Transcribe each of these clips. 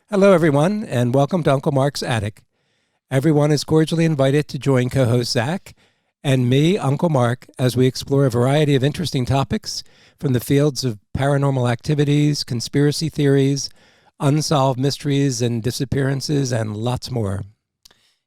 Hello, everyone, and welcome to Uncle Mark's Attic. Everyone is cordially invited to join co-host Zach and me, Uncle Mark, as we explore a variety of interesting topics from the fields of paranormal activities, conspiracy theories, unsolved mysteries and disappearances, and lots more.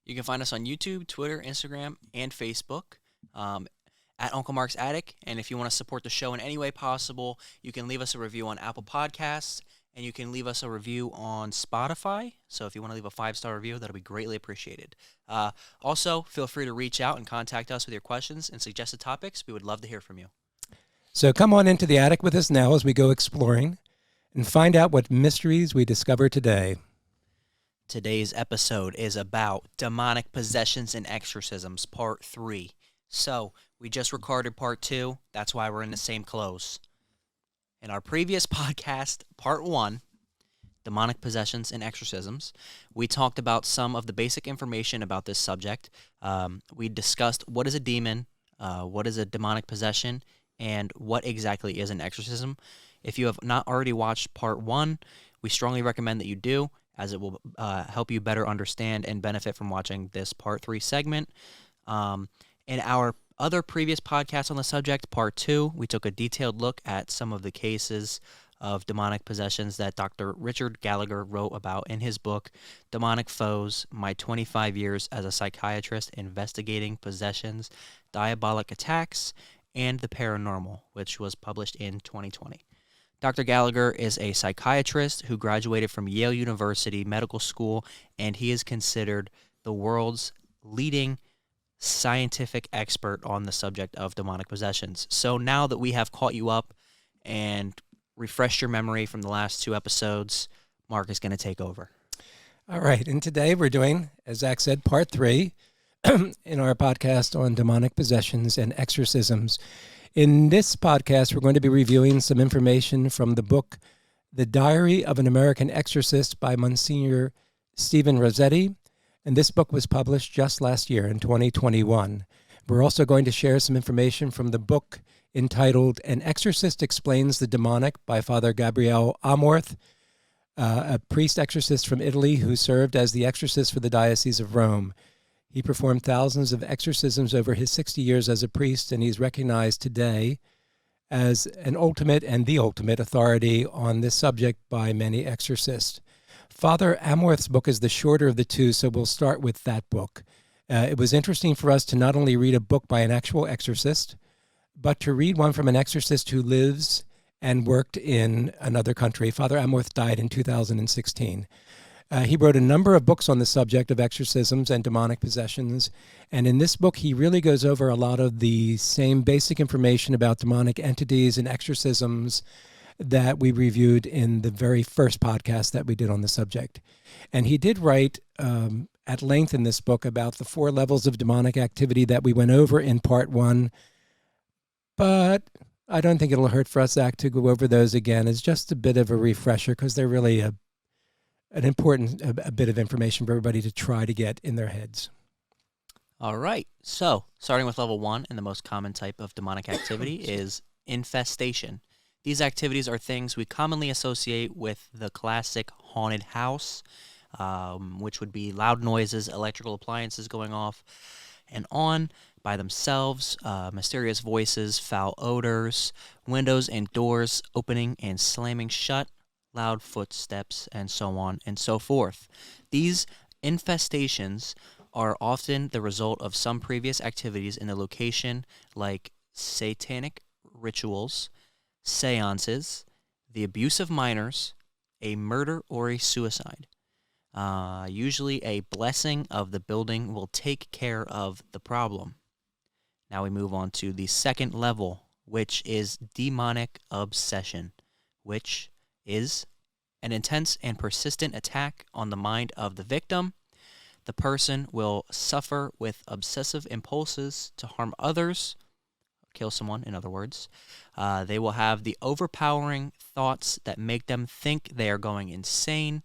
You can find us on YouTube, Twitter, Instagram, and Facebook at Uncle Mark's Attic. And if you want to support the show in any way possible, you can leave us a review on Apple Podcasts, and you can leave us a review on Spotify. So if you want to leave a 5-star review, that'll be greatly appreciated. Also, feel free to reach out and contact us with your questions and suggested topics. We would love to hear from you. So come on into the attic with us now as we go exploring and find out what mysteries we discover today. Today's episode is about demonic possessions and exorcisms, Part 3. So, we just recorded Part 2. That's why we're in the same clothes. In our previous podcast, Part 1, Demonic Possessions and Exorcisms, we talked about some of the basic information about this subject. We discussed what is a demon, what is a demonic possession, and what exactly is an exorcism. If you have not already watched Part 1, we strongly recommend that you do, as it will help you better understand and benefit from watching this Part 3 segment. In our other previous podcasts on the subject, Part 2, we took a detailed look at some of the cases of demonic possessions that Dr. Richard Gallagher wrote about in his book, Demonic Foes, My 25 Years as a Psychiatrist Investigating Possessions, Diabolic Attacks, and the Paranormal, which was published in 2020. Dr. Gallagher is a psychiatrist who graduated from Yale University Medical School, and he is considered the world's leading scientific expert on the subject of demonic possessions. So now that we have caught you up and refreshed your memory from the last 2 episodes, Mark is going to take over. All right, and today we're doing, as Zach said, Part 3 in our podcast on demonic possessions and exorcisms. In this podcast, we're going to be reviewing some information from the book, The Diary of an American Exorcist by Monsignor Stephen Rosetti, and this book was published just last year in 2021. We're also going to share some information from the book entitled An Exorcist Explains the Demonic by Father Gabriel Amworth, a priest exorcist from Italy who served as the exorcist for the Diocese of Rome. He performed thousands of exorcisms over his 60 years as a priest, and he's recognized today as an ultimate and the ultimate authority on this subject by many exorcists. Father Amworth's book is the shorter of the two, so we'll start with that book. It was interesting for us to not only read a book by an actual exorcist, but to read one from an exorcist who lives and worked in another country. Father Amworth died in 2016. He wrote a number of books on the subject of exorcisms and demonic possessions, and in this book he really goes over a lot of the same basic information about demonic entities and exorcisms that we reviewed in the very first podcast that we did on the subject. And he did write at length in this book about the 4 levels of demonic activity that we went over in Part 1, but I don't think it'll hurt for us, Zach, to go over those again. It's just a bit of a refresher because they're really an important bit of information for everybody to try to get in their heads. All right. So, starting with level 1, and the most common type of demonic activity is infestation. These activities are things we commonly associate with the classic haunted house, which would be loud noises, electrical appliances going off and on by themselves, mysterious voices, foul odors, windows and doors opening and slamming shut, loud footsteps, and so on and so forth. These infestations are often the result of some previous activities in the location, like satanic rituals, seances, the abuse of minors, a murder, or a suicide. Usually a blessing of the building will take care of the problem. Now we move on to the second level, which is demonic obsession, which is an intense and persistent attack on the mind of the victim. The person will suffer with obsessive impulses to harm others, kill someone, in other words. They will have the overpowering thoughts that make them think they are going insane,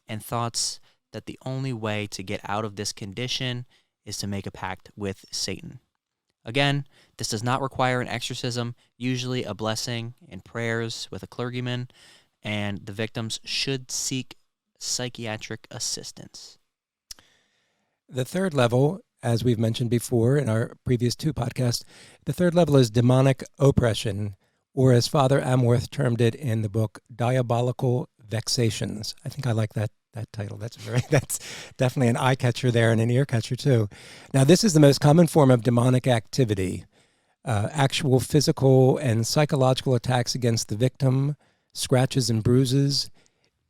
and thoughts that the only way to get out of this condition is to make a pact with Satan. Again, this does not require an exorcism, usually a blessing and prayers with a clergyman, and the victims should seek psychiatric assistance. The third level, as we've mentioned before in our previous two podcasts, the third level is demonic oppression, or as Father Amworth termed it in the book, diabolical vexations. I think I like that title. That's definitely an eye catcher there and an ear catcher too. Now, this is the most common form of demonic activity. Actual physical and psychological attacks against the victim, scratches and bruises,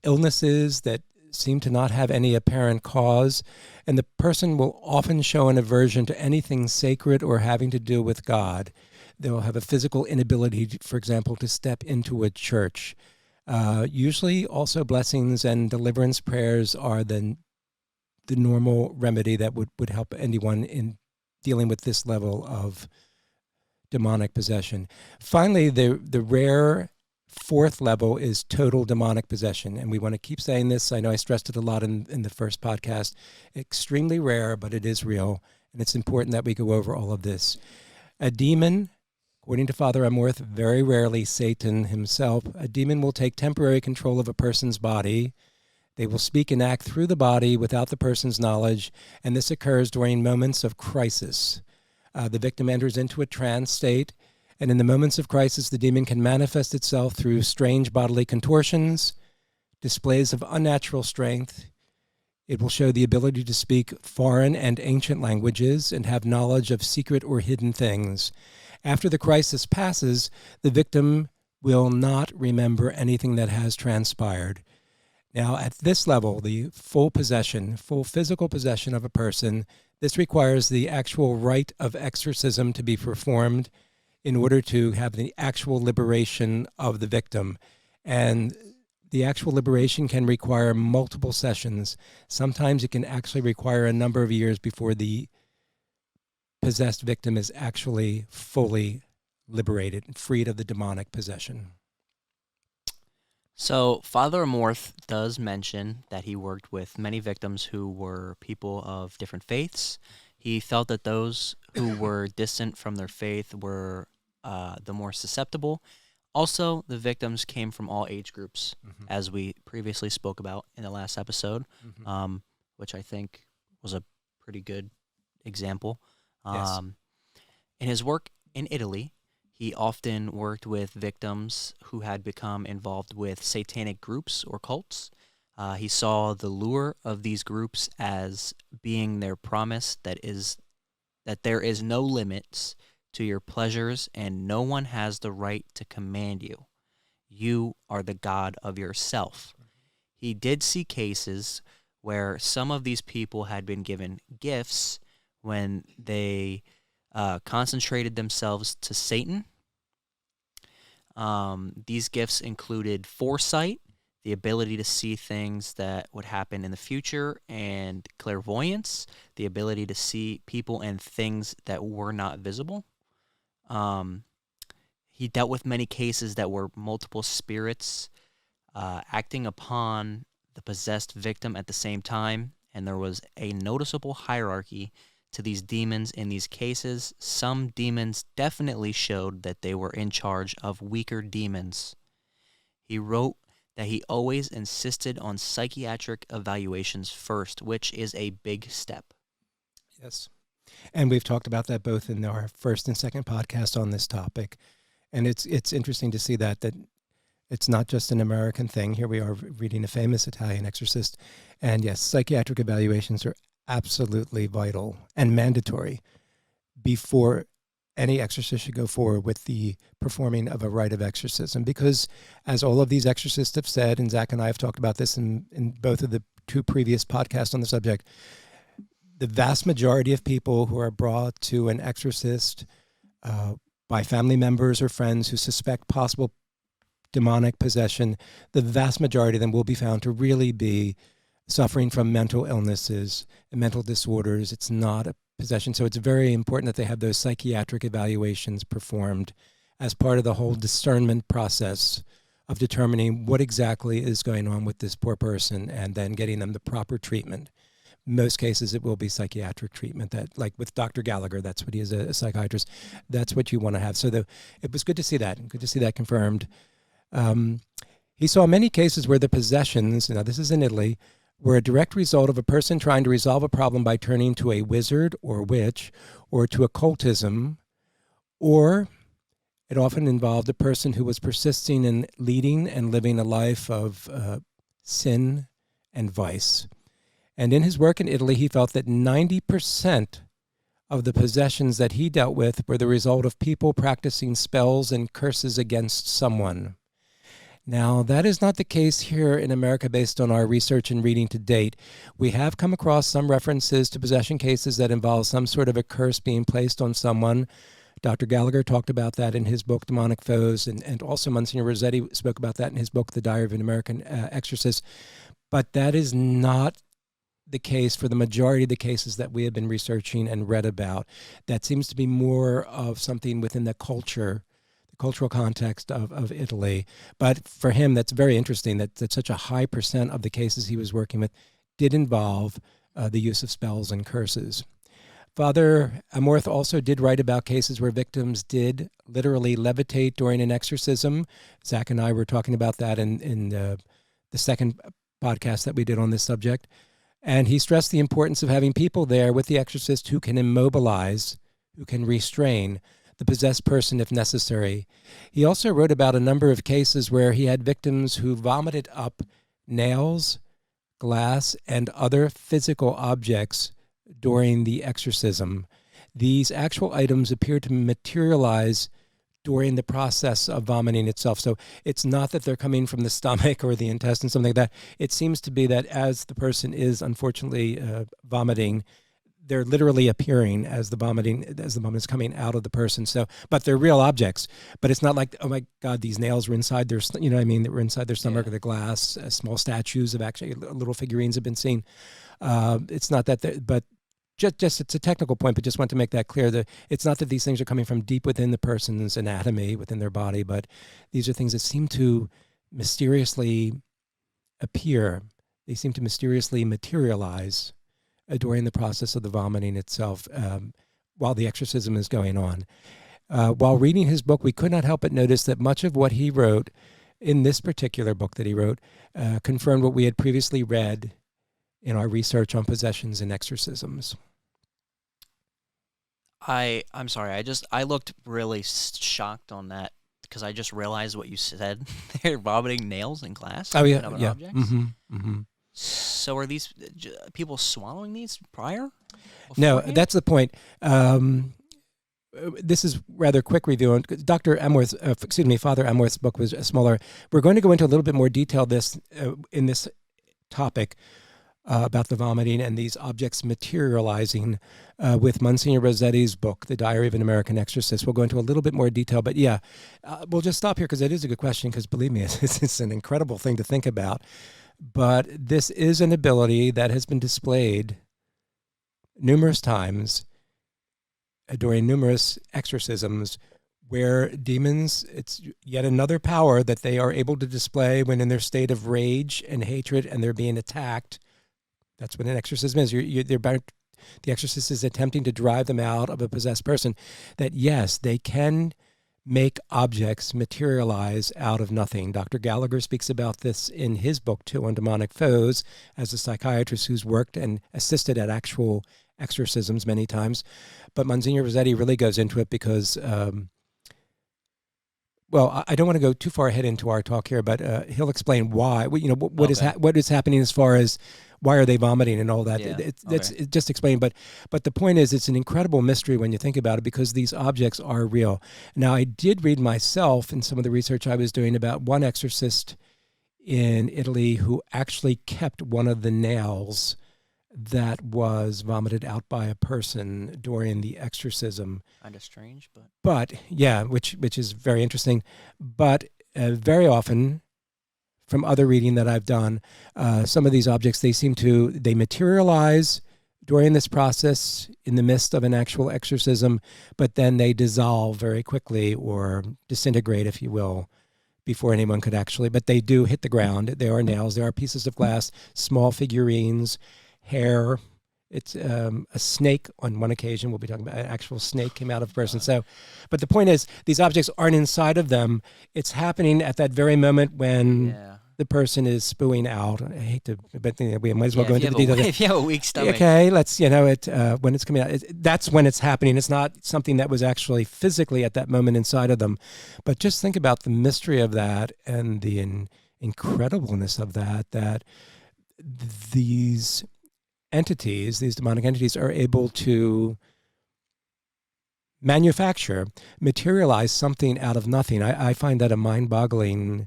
illnesses that seem to not have any apparent cause, and the person will often show an aversion to anything sacred or having to do with God. They'll have a physical inability, for example, to step into a church. Usually also blessings and deliverance prayers are the normal remedy that would help anyone in dealing with this level of demonic possession. Finally, the rare fourth level is total demonic possession. And we want to keep saying this. I know I stressed it a lot in the first podcast. Extremely rare, but it is real. And it's important that we go over all of this. A demon, according to Father Amworth, very rarely Satan himself, a demon will take temporary control of a person's body. They will speak and act through the body without the person's knowledge. And this occurs during moments of crisis. The victim enters into a trance state. And in the moments of crisis, the demon can manifest itself through strange bodily contortions, displays of unnatural strength. It will show the ability to speak foreign and ancient languages and have knowledge of secret or hidden things. After the crisis passes, the victim will not remember anything that has transpired. Now, at this level, the full physical possession of a person, this requires the actual rite of exorcism to be performed in order to have the actual liberation of the victim. And the actual liberation can require multiple sessions. Sometimes it can actually require a number of years before the possessed victim is actually fully liberated and freed of the demonic possession. So Father Amworth does mention that he worked with many victims who were people of different faiths. He felt that those who were distant from their faith were the more susceptible. Also, the victims came from all age groups, as we previously spoke about in the last episode, which I think was a pretty good example. Yes. In his work in Italy, he often worked with victims who had become involved with satanic groups or cults. He saw the lure of these groups as being their promise that there is no limits to your pleasures and no one has the right to command you. You are the God of yourself. He did see cases where some of these people had been given gifts when they concentrated themselves to Satan. These gifts included foresight, the ability to see things that would happen in the future, and clairvoyance, the ability to see people and things that were not visible. He dealt with many cases that were multiple spirits acting upon the possessed victim at the same time, and there was a noticeable hierarchy to these demons in these cases. Some demons definitely showed that they were in charge of weaker demons. He wrote that he always insisted on psychiatric evaluations first, which is a big step. Yes. And we've talked about that both in our first and second podcast on this topic. And it's interesting to see that it's not just an American thing. Here we are reading a famous Italian exorcist. And yes, psychiatric evaluations are absolutely vital and mandatory before any exorcist should go forward with the performing of a rite of exorcism. Because as all of these exorcists have said, and Zach and I have talked about this in both of the two previous podcasts on the subject, the vast majority of people who are brought to an exorcist by family members or friends who suspect possible demonic possession, the vast majority of them will be found to really be suffering from mental illnesses and mental disorders. It's not a possession. So it's very important that they have those psychiatric evaluations performed as part of the whole discernment process of determining what exactly is going on with this poor person and then getting them the proper treatment. In most cases, it will be psychiatric treatment that, like with Dr. Gallagher, that's what he is, a psychiatrist. That's what you want to have. So it was good to see that confirmed. He saw many cases where the possessions, now this is in Italy, were a direct result of a person trying to resolve a problem by turning to a wizard or witch or to occultism, or it often involved a person who was persisting in leading and living a life of sin and vice. And in his work in Italy, he felt that 90% of the possessions that he dealt with were the result of people practicing spells and curses against someone. Now, that is not the case here in America based on our research and reading to date. We have come across some references to possession cases that involve some sort of a curse being placed on someone. Dr. Gallagher talked about that in his book, Demonic Foes, and also Monsignor Rosetti spoke about that in his book, The Diary of an American Exorcist. But that is not the case for the majority of the cases that we have been researching and read about. That seems to be more of something within the cultural context of Italy. But for him, that's very interesting that such a high percent of the cases he was working with did involve the use of spells and curses. Father Amworth also did write about cases where victims did literally levitate during an exorcism. Zach and I were talking about that in the second podcast that we did on this subject. And he stressed the importance of having people there with the exorcist who can immobilize, who can restrain the possessed person if necessary. He also wrote about a number of cases where he had victims who vomited up nails, glass, and other physical objects during the exorcism. These actual items appear to materialize during the process of vomiting itself. So it's not that they're coming from the stomach or the intestine, something like that. It seems to be that as the person is unfortunately vomiting, they're literally appearing as the vomit is coming out of the person. So, but they're real objects. But it's not like, oh my God, these nails were inside their, you know what I mean? They were inside their stomach or the glass. Small statues of actually little figurines have been seen. It's not that, but just it's a technical point, but just want to make that clear that it's not that these things are coming from deep within the person's anatomy, within their body, but these are things that seem to mysteriously appear. They seem to mysteriously materialize during the process of the vomiting itself while the exorcism is going on. While reading his book, we could not help but notice that much of what he wrote in this particular book that he wrote confirmed what we had previously read in our research on possessions and exorcisms. I'm sorry. I looked really shocked on that because I just realized what you said. They're vomiting nails and glass. Oh yeah, and other yeah. objects. Mm-hmm, mm-hmm. So are these people swallowing these prior? No, beforehand? that's the point. This is rather quick review. And Father Amworth's book was smaller. We're going to go into a little bit more detail in this topic about the vomiting and these objects materializing with Monsignor Rosetti's book, The Diary of an American Exorcist. We'll go into a little bit more detail, but yeah, we'll just stop here because it is a good question because believe me, it's an incredible thing to think about. But this is an ability that has been displayed numerous times during numerous exorcisms where demons, it's yet another power that they are able to display when in their state of rage and hatred and they're being attacked. That's what an exorcism is. The exorcist is attempting to drive them out of a possessed person. That yes, they can make objects materialize out of nothing. Dr. Gallagher speaks about this in his book too on demonic foes as a psychiatrist who's worked and assisted at actual exorcisms many times. But Monsignor Rosetti really goes into it because, I don't want to go too far ahead into our talk here, but he'll explain why, what is happening as far as why are they vomiting and all that. Yeah. It's just explained. But the point is, it's an incredible mystery when you think about it because these objects are real. Now, I did read myself in some of the research I was doing about one exorcist in Italy who actually kept one of the nails that was vomited out by a person during the exorcism. Kind of strange, but yeah, which is very interesting. But very often, from other reading that I've done, some of these objects they materialize during this process in the midst of an actual exorcism, but then they dissolve very quickly or disintegrate, if you will, before anyone could actually. But they do hit the ground. There are nails. There are pieces of glass, small figurines, hair, It's a snake on one occasion. We'll be talking about an actual snake came out of a person. So, but the point is, these objects aren't inside of them. It's happening at that very moment when the person is spewing out. I hate to, but we might as well go into the details. If you have a weak stomach. Okay, let's, when it's coming out, that's when it's happening. It's not something that was actually physically at that moment inside of them. But just think about the mystery of that and the incredibleness of that these entities, these demonic entities, are able to materialize something out of nothing. I find that a mind-boggling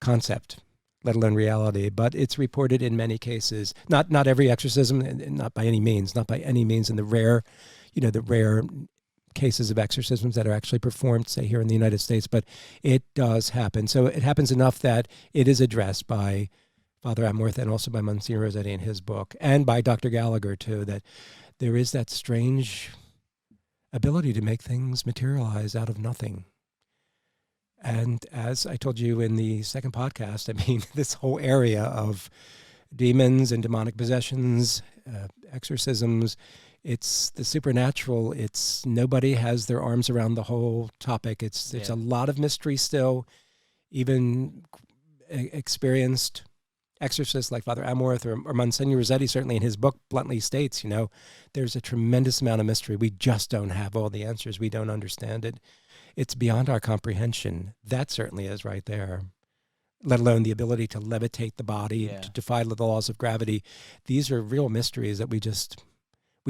concept, let alone reality, but it's reported in many cases. Not every exorcism, and not by any means in the rare cases of exorcisms that are actually performed, say here in the United States, but it does happen. So it happens enough that it is addressed by Father Amworth and also by Monsignor Rosetti in his book, and by Dr. Gallagher too, that there is that strange ability to make things materialize out of nothing. And as I told you in the second podcast, I mean, this whole area of demons and demonic possessions, exorcisms, it's the supernatural. It's nobody has their arms around the whole topic. There's a lot of mystery still. Even experienced exorcists like Father Amworth or Monsignor Rosetti certainly in his book bluntly states, there's a tremendous amount of mystery. We just don't have all the answers. We don't understand it. It's beyond our comprehension. That certainly is right there, let alone the ability to levitate the body, to defy the laws of gravity. These are real mysteries that we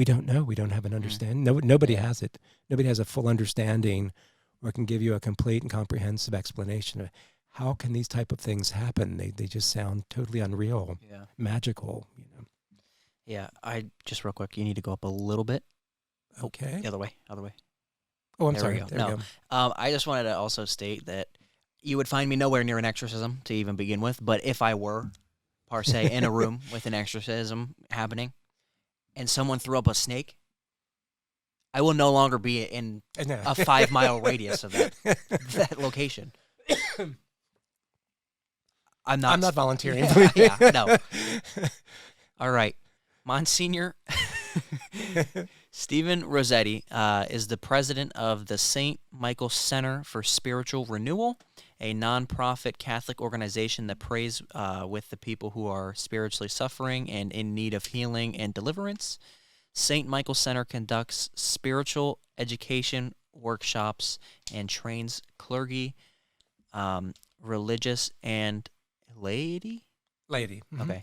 don't know. We don't have an understanding. Nobody has it. Nobody has a full understanding or can give you a complete and comprehensive explanation of how can these type of things happen. They just sound totally unreal, magical. Yeah, I just real quick, you need to go up a little bit. Okay. The other way. Oh, I'm there sorry. There we go. I just wanted to also state that you would find me nowhere near an exorcism to even begin with, but if I were, per se, in a room with an exorcism happening, and someone threw up a snake, I will no longer be in a 5-mile radius of that location. I'm not volunteering. No. All right. Monsignor Stephen Rosetti is the president of the St. Michael Center for Spiritual Renewal, a nonprofit Catholic organization that prays with the people who are spiritually suffering and in need of healing and deliverance. St. Michael Center conducts spiritual education workshops and trains clergy, religious, and laity. Mm-hmm. Okay.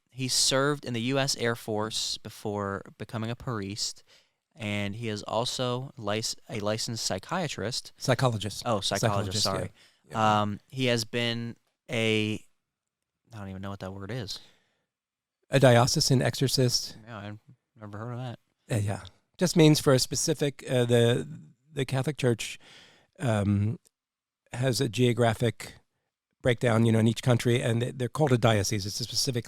He served in the U.S. Air Force before becoming a priest, and he is also a licensed psychologist. Oh, psychologist, sorry. Yeah. He has been I don't even know what that word is. A diocesan exorcist. Yeah, I've never heard of that. Yeah. Just means for a specific, the Catholic Church has a geographic breakdown, in each country, and they're called a diocese. It's a specific,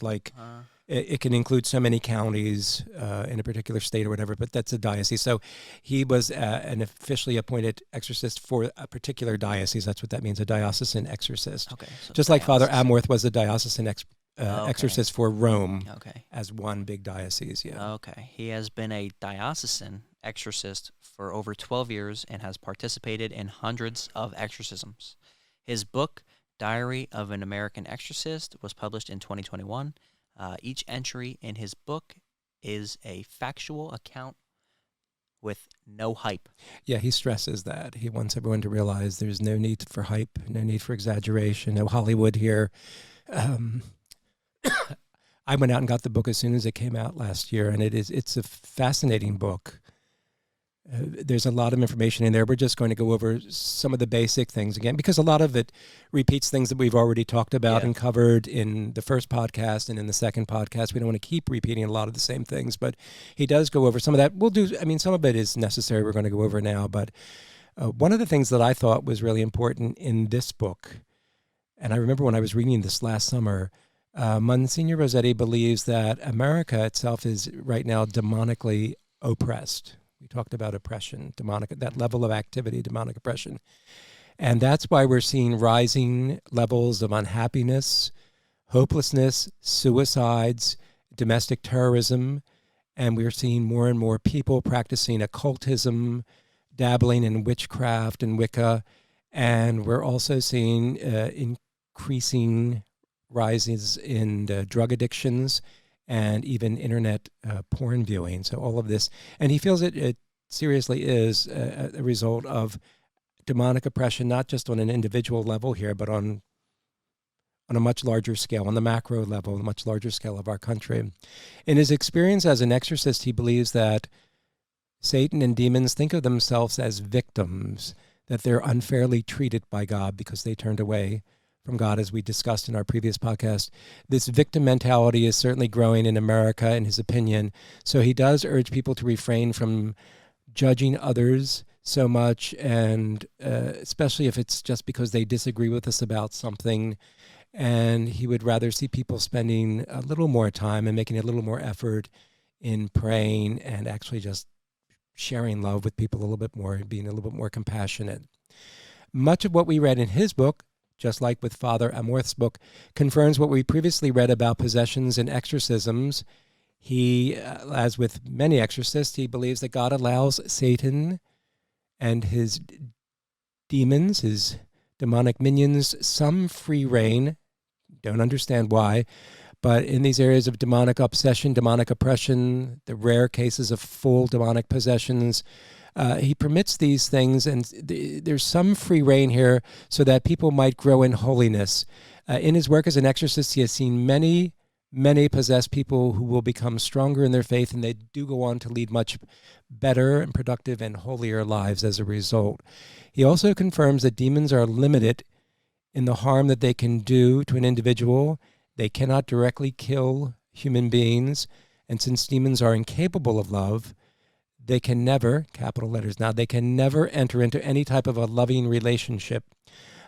it can include so many counties in a particular state or whatever, but that's a diocese. So he was an officially appointed exorcist for a particular diocese. That's what that means, a diocesan exorcist. Okay. So just like Father Amworth was a diocesan exorcist for Rome as one big diocese. Yeah. Okay. He has been a diocesan exorcist for over 12 years and has participated in hundreds of exorcisms. His book, Diary of an American Exorcist, was published in 2021. Each entry in his book is a factual account with no hype. Yeah, he stresses that. He wants everyone to realize there's no need for hype, no need for exaggeration, no Hollywood here. I went out and got the book as soon as it came out last year, and it's a fascinating book. There's a lot of information in there. We're just going to go over some of the basic things again, because a lot of it repeats things that we've already talked about and covered in the first podcast and in the second podcast. We don't want to keep repeating a lot of the same things, but he does go over some of that. Some of it is necessary. We're going to go over now, but one of the things that I thought was really important in this book, and I remember when I was reading this last summer, Monsignor Rosetti believes that America itself is right now demonically oppressed. We talked about oppression, that level of activity, demonic oppression. And that's why we're seeing rising levels of unhappiness, hopelessness, suicides, domestic terrorism, and we're seeing more and more people practicing occultism, dabbling in witchcraft and Wicca, and we're also seeing increasing rises in drug addictions and even internet porn viewing. So all of this, and he feels it seriously is a result of demonic oppression, not just on an individual level here, but on a much larger scale, on the macro level, a much larger scale of our country. In his experience as an exorcist, he believes that Satan and demons think of themselves as victims, that they're unfairly treated by God because they turned away from God, as we discussed in our previous podcast. This victim mentality is certainly growing in America, in his opinion. So he does urge people to refrain from judging others so much, and especially if it's just because they disagree with us about something. And he would rather see people spending a little more time and making a little more effort in praying and actually just sharing love with people a little bit more, being a little bit more compassionate. Much of what we read in his book, just like with Father Amworth's book, confirms what we previously read about possessions and exorcisms. He, as with many exorcists, he believes that God allows Satan and his demons, his demonic minions, some free reign. Don't understand why, but in these areas of demonic obsession, demonic oppression, the rare cases of full demonic possessions, he permits these things, and there's some free reign here so that people might grow in holiness. In his work as an exorcist, he has seen many possessed people who will become stronger in their faith, and they do go on to lead much better and productive and holier lives as a result. He also confirms that demons are limited in the harm that they can do to an individual. They cannot directly kill human beings, and since demons are incapable of love, they can never, capital letters now, they can never enter into any type of a loving relationship.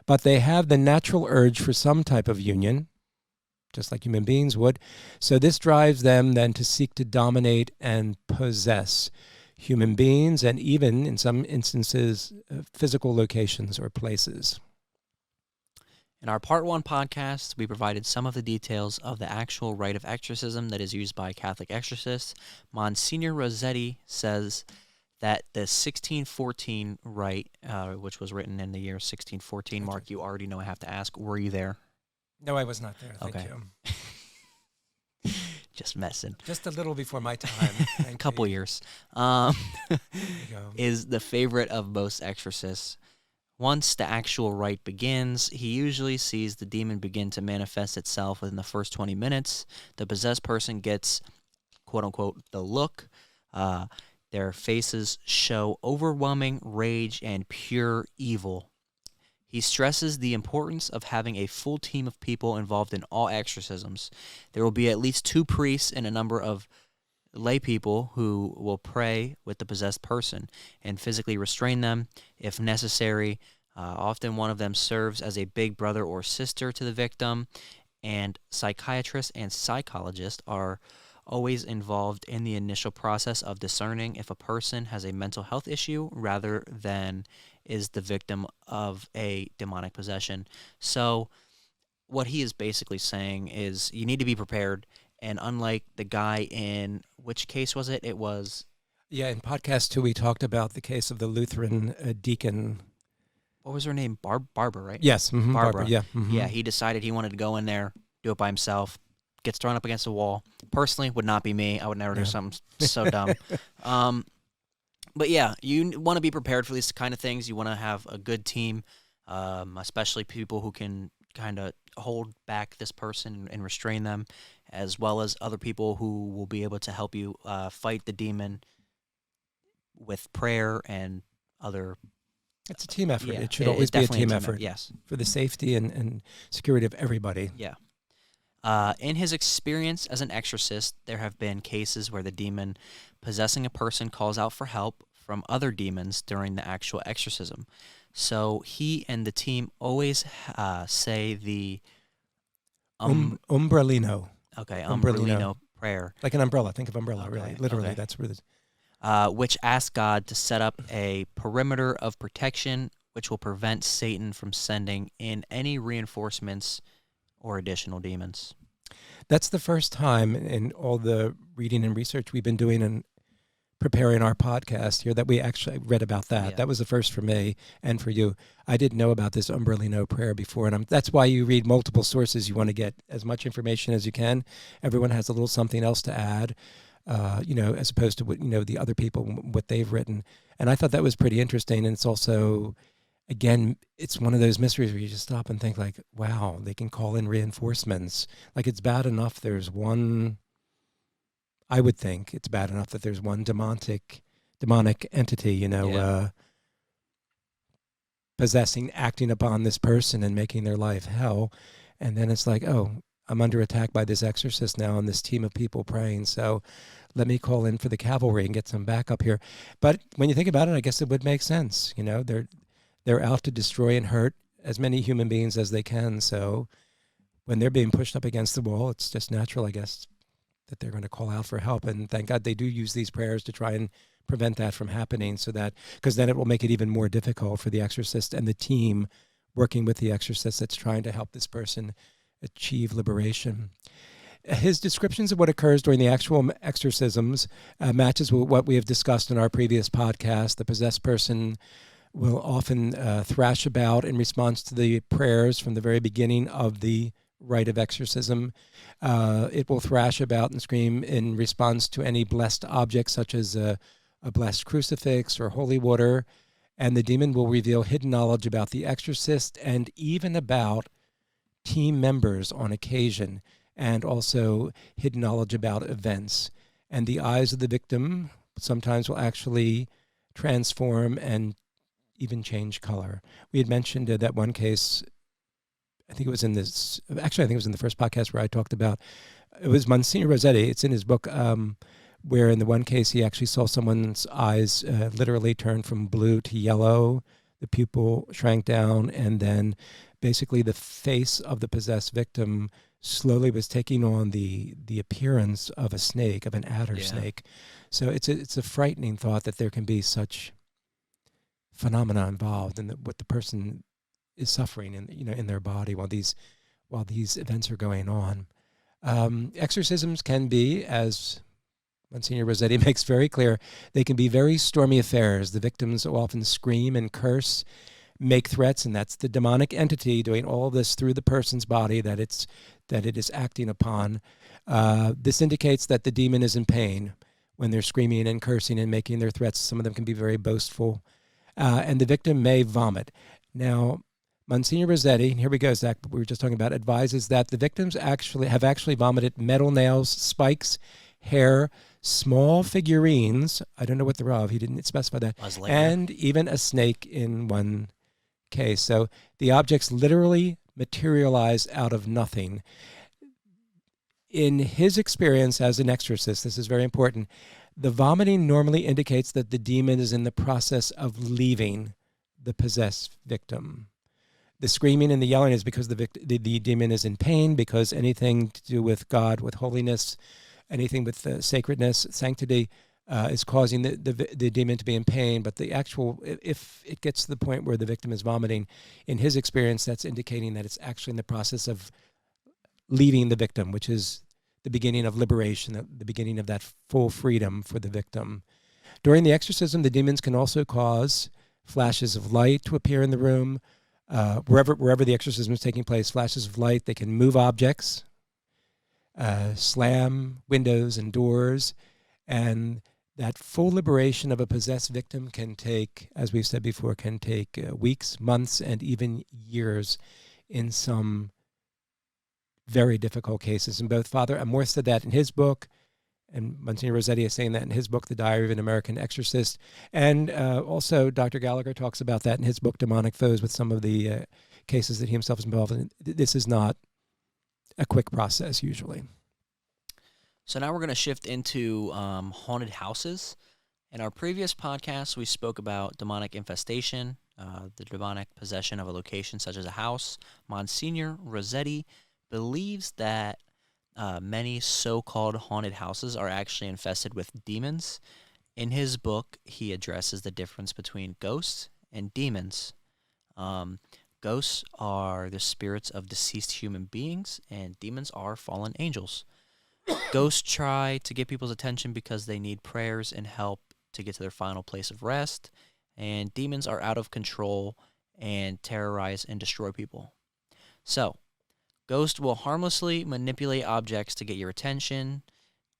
But they have the natural urge for some type of union, just like human beings would. So this drives them then to seek to dominate and possess human beings, and even, in some instances, physical locations or places. In our Part 1 podcast, we provided some of the details of the actual rite of exorcism that is used by Catholic exorcists. Monsignor Rosetti says that the 1614 rite, which was written in the year 1614, Mark, you already know I have to ask, were you there? No, I was not there. Thank you. Just messing. Just a little before my time. A couple years. Is the favorite of most exorcists. Once the actual rite begins, he usually sees the demon begin to manifest itself within the first 20 minutes. The possessed person gets, quote-unquote, the look. Their faces show overwhelming rage and pure evil. He stresses the importance of having a full team of people involved in all exorcisms. There will be at least 2 priests and a number of lay people who will pray with the possessed person and physically restrain them if necessary. Often one of them serves as a big brother or sister to the victim, and psychiatrists and psychologists are always involved in the initial process of discerning if a person has a mental health issue rather than is the victim of a demonic possession. So what he is basically saying is you need to be prepared. And unlike the guy in, which case was it? It was... Yeah, in podcast 2, we talked about the case of the Lutheran deacon. What was her name? Barbara, right? Yes, Barbara, yeah. Mm-hmm. Yeah, he decided he wanted to go in there, do it by himself, gets thrown up against the wall. Personally, would not be me. I would never do something so dumb. But yeah, you want to be prepared for these kind of things. You want to have a good team, especially people who can kind of hold back this person and restrain them, as well as other people who will be able to help you fight the demon with prayer and other... It's a team effort. Yeah, it should always be a team effort. Yes. For the safety and security of everybody. Yeah. In his experience as an exorcist, there have been cases where the demon possessing a person calls out for help from other demons during the actual exorcism. So he and the team always say the... Umbrellino. Okay, Umbrellino prayer. Like an umbrella. Think of umbrella, Okay, really. Literally, okay. that's where this... which asks God to set up a perimeter of protection which will prevent Satan from sending in any reinforcements or additional demons. That's the first time in all the reading and research we've been doing and preparing our podcast here that we actually read about that. Yeah. That was the first for me and for you. I didn't know about this Umbrellino prayer before, and that's why you read multiple sources. You want to get as much information as you can. Everyone has a little something else to add, as opposed to what, the other people, what they've written. And I thought that was pretty interesting. And it's also, again, it's one of those mysteries where you just stop and think like, wow, they can call in reinforcements. Like, it's bad enough there's one, I would think it's bad enough that there's one demonic entity, possessing, acting upon this person and making their life hell. And then it's like, oh, I'm under attack by this exorcist now and this team of people praying. So let me call in for the cavalry and get some backup here. But when you think about it, I guess it would make sense. They're out to destroy and hurt as many human beings as they can. So when they're being pushed up against the wall, it's just natural, I guess, that they're going to call out for help. And thank God they do use these prayers to try and prevent that from happening, so that, because then it will make it even more difficult for the exorcist and the team working with the exorcist that's trying to help this person achieve liberation. His descriptions of what occurs during the actual exorcisms matches with what we have discussed in our previous podcast. The possessed person will often thrash about in response to the prayers from the very beginning of the Rite of Exorcism. It will thrash about and scream in response to any blessed object, such as a blessed crucifix or holy water, and the demon will reveal hidden knowledge about the exorcist and even about team members on occasion, and also hidden knowledge about events. And the eyes of the victim sometimes will actually transform and even change color. We had mentioned that one case, I think it was in the first podcast where I talked about, it was Monsignor Rosetti. It's in his book, where in the one case he actually saw someone's eyes literally turn from blue to yellow. The pupil shrank down, and then basically the face of the possessed victim slowly was taking on the appearance of a snake, of an adder snake. So it's a frightening thought that there can be such phenomena involved in what the person is suffering in their body while these events are going on. Exorcisms can be, as Monsignor Rosetti makes very clear, they can be very stormy affairs. The victims will often scream and curse, make threats, and that's the demonic entity doing all this through the person's body that it is acting upon. This indicates that the demon is in pain when they're screaming and cursing and making their threats. Some of them can be very boastful, and the victim may vomit. Now, Monsignor Rosetti, here we go, Zach, we were just talking about, advises that the victims have actually vomited metal nails, spikes, hair, small figurines, I don't know what they're of, he didn't specify that, and even a snake in one case. So the objects literally materialize out of nothing. In his experience as an exorcist, this is very important, the vomiting normally indicates that the demon is in the process of leaving the possessed victim. The screaming and the yelling is because the demon is in pain, because anything to do with God, with holiness, anything with sacredness, sanctity, is causing the demon to be in pain. But the actual, if it gets to the point where the victim is vomiting, in his experience, that's indicating that it's actually in the process of leaving the victim, which is the beginning of liberation, the beginning of that full freedom for the victim. During the exorcism, the demons can also cause flashes of light to appear in the room. Wherever the exorcism is taking place, flashes of light, they can move objects, slam windows and doors, and that full liberation of a possessed victim can take, as we've said before, weeks, months, and even years in some very difficult cases. And both Father Amworth said that in his book, and Monsignor Rosetti is saying that in his book, The Diary of an American Exorcist. And also Dr. Gallagher talks about that in his book, Demonic Foes, with some of the cases that he himself is involved in. This is not a quick process usually. So now we're going to shift into haunted houses. In our previous podcast, we spoke about demonic infestation, the demonic possession of a location such as a house. Monsignor Rosetti believes that many so-called haunted houses are actually infested with demons. In his book, he addresses the difference between ghosts and demons. Ghosts are the spirits of deceased human beings, and demons are fallen angels. Ghosts try to get people's attention because they need prayers and help to get to their final place of rest, and demons are out of control and terrorize and destroy people. So, ghosts will harmlessly manipulate objects to get your attention.